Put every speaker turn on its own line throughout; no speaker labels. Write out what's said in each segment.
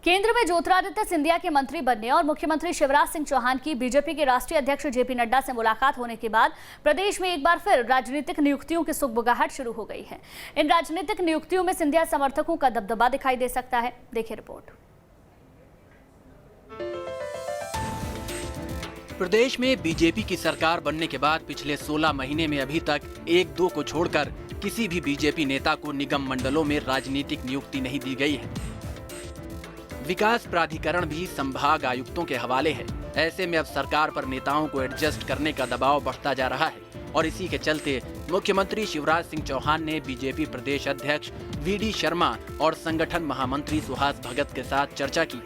केंद्र में ज्योतिरादित्य सिंधिया के मंत्री बनने और मुख्यमंत्री शिवराज सिंह चौहान की बीजेपी के राष्ट्रीय अध्यक्ष जेपी नड्डा से मुलाकात होने के बाद प्रदेश में एक बार फिर राजनीतिक नियुक्तियों की सुगबुगाहट शुरू हो गई है। इन राजनीतिक नियुक्तियों में सिंधिया समर्थकों का दबदबा दिखाई दे सकता है। देखिए रिपोर्ट।
प्रदेश में बीजेपी की सरकार बनने के बाद पिछले 16 महीने में अभी तक एक दो को छोड़कर किसी भी बीजेपी नेता को निगम मंडलों में राजनीतिक नियुक्ति नहीं दी गई है। विकास प्राधिकरण भी संभाग आयुक्तों के हवाले है। ऐसे में अब सरकार पर नेताओं को एडजस्ट करने का दबाव बढ़ता जा रहा है और इसी के चलते मुख्यमंत्री शिवराज सिंह चौहान ने बीजेपी प्रदेश अध्यक्ष वीडी शर्मा और संगठन महामंत्री सुहास भगत के साथ चर्चा की।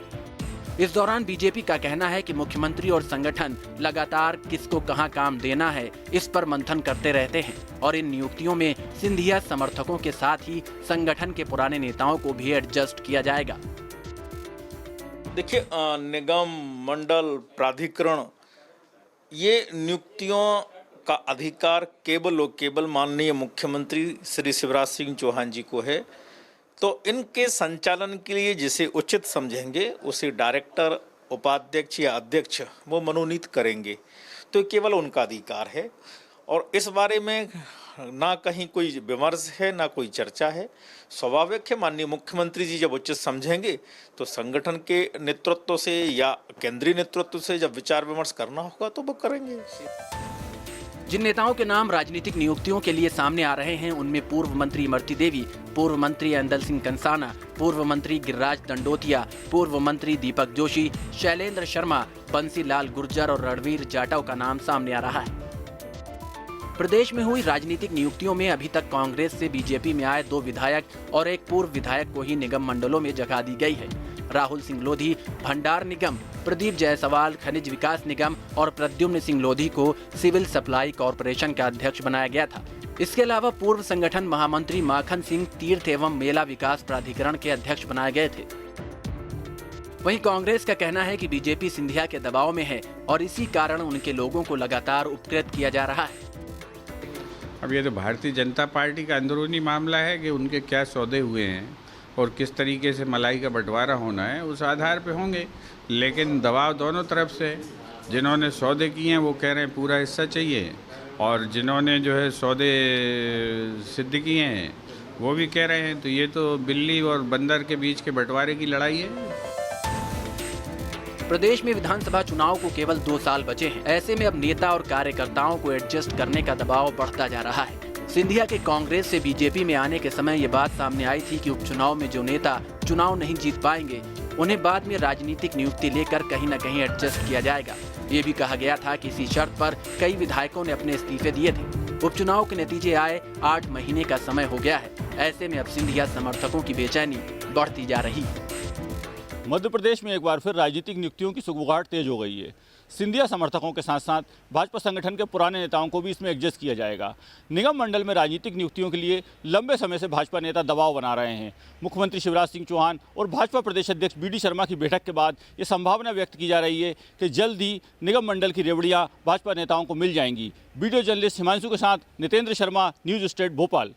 इस दौरान बीजेपी का कहना है कि मुख्यमंत्री और संगठन लगातार किसको कहां काम देना है इस पर मंथन करते रहते हैं और इन नियुक्तियों में सिंधिया समर्थकों के साथ ही संगठन के पुराने नेताओं को भी एडजस्ट किया जाएगा।
देखिए, निगम मंडल प्राधिकरण ये नियुक्तियों का अधिकार केवल और केवल माननीय मुख्यमंत्री श्री शिवराज सिंह चौहान जी को है। तो इनके संचालन के लिए जिसे उचित समझेंगे उसे डायरेक्टर, उपाध्यक्ष या अध्यक्ष वो मनोनीत करेंगे। तो केवल उनका अधिकार है और इस बारे में ना कहीं कोई विमर्श है ना कोई चर्चा है। स्वाभाविक है, माननीय मुख्यमंत्री जी जब उचित समझेंगे तो संगठन के नेतृत्व से या केंद्रीय नेतृत्व से जब विचार विमर्श करना होगा तो वो करेंगे।
जिन नेताओं के नाम राजनीतिक नियुक्तियों के लिए सामने आ रहे हैं उनमें पूर्व मंत्री इमरती देवी, पूर्व मंत्री ऐंदल सिंह कंसाना, पूर्व मंत्री गिरिराज दंडोतिया, पूर्व मंत्री दीपक जोशी, शैलेंद्र शर्मा, बंसीलाल गुर्जर और रणवीर जाटव का नाम सामने आ रहा है। प्रदेश में हुई राजनीतिक नियुक्तियों में अभी तक कांग्रेस से बीजेपी में आए 2 विधायक और एक पूर्व विधायक को ही निगम मंडलों में जगह दी गई है। राहुल सिंह लोधी भंडार निगम, प्रदीप जायसवाल खनिज विकास निगम और प्रद्युम्न सिंह लोधी को सिविल सप्लाई कॉरपोरेशन का अध्यक्ष बनाया गया था। इसके अलावा पूर्व संगठन महामंत्री माखन सिंह तीर्थ एवं मेला विकास प्राधिकरण के अध्यक्ष बनाए गए थे। वहीं कांग्रेस का कहना है कि बीजेपी सिंधिया के दबाव में है और इसी कारण उनके लोगों को लगातार उपकृत किया जा रहा है।
अब ये तो भारतीय जनता पार्टी का अंदरूनी मामला है कि उनके क्या सौदे हुए हैं और किस तरीके से मलाई का बंटवारा होना है उस आधार पे होंगे, लेकिन दबाव दोनों तरफ से। जिन्होंने सौदे किए हैं वो कह रहे हैं पूरा हिस्सा चाहिए और जिन्होंने जो है सौदे सिद्ध किए हैं वो भी कह रहे हैं। तो ये तो बिल्ली और बंदर के बीच के बंटवारे की लड़ाई है।
प्रदेश में विधानसभा चुनाव को केवल 2 साल बचे हैं। ऐसे में अब नेता और कार्यकर्ताओं को एडजस्ट करने का दबाव बढ़ता जा रहा है। सिंधिया के कांग्रेस से बीजेपी में आने के समय ये बात सामने आई थी कि उपचुनाव में जो नेता चुनाव नहीं जीत पाएंगे उन्हें बाद में राजनीतिक नियुक्ति लेकर कहीं न कहीं एडजस्ट किया जाएगा। ये भी कहा गया था कि इसी शर्त पर कई विधायकों ने अपने इस्तीफे दिए थे। उपचुनाव के नतीजे आए, 8 महीने का समय हो गया है। ऐसे में अब सिंधिया समर्थकों की बेचैनी बढ़ती जा रही है।
मध्य प्रदेश में एक बार फिर राजनीतिक नियुक्तियों की सुगबुगाहट तेज हो गई है। सिंधिया समर्थकों के साथ साथ भाजपा संगठन के पुराने नेताओं को भी इसमें एडजस्ट किया जाएगा। निगम मंडल में राजनीतिक नियुक्तियों के लिए लंबे समय से भाजपा नेता दबाव बना रहे हैं। मुख्यमंत्री शिवराज सिंह चौहान और भाजपा प्रदेश अध्यक्ष वीडी शर्मा की बैठक के बाद ये संभावना व्यक्त की जा रही है कि जल्द ही निगम मंडल की रेवड़ियाँ भाजपा नेताओं को मिल जाएंगी। वीडियो जर्नलिस्ट हिमांशु के साथ नितेंद्र शर्मा, न्यूज स्टेट भोपाल।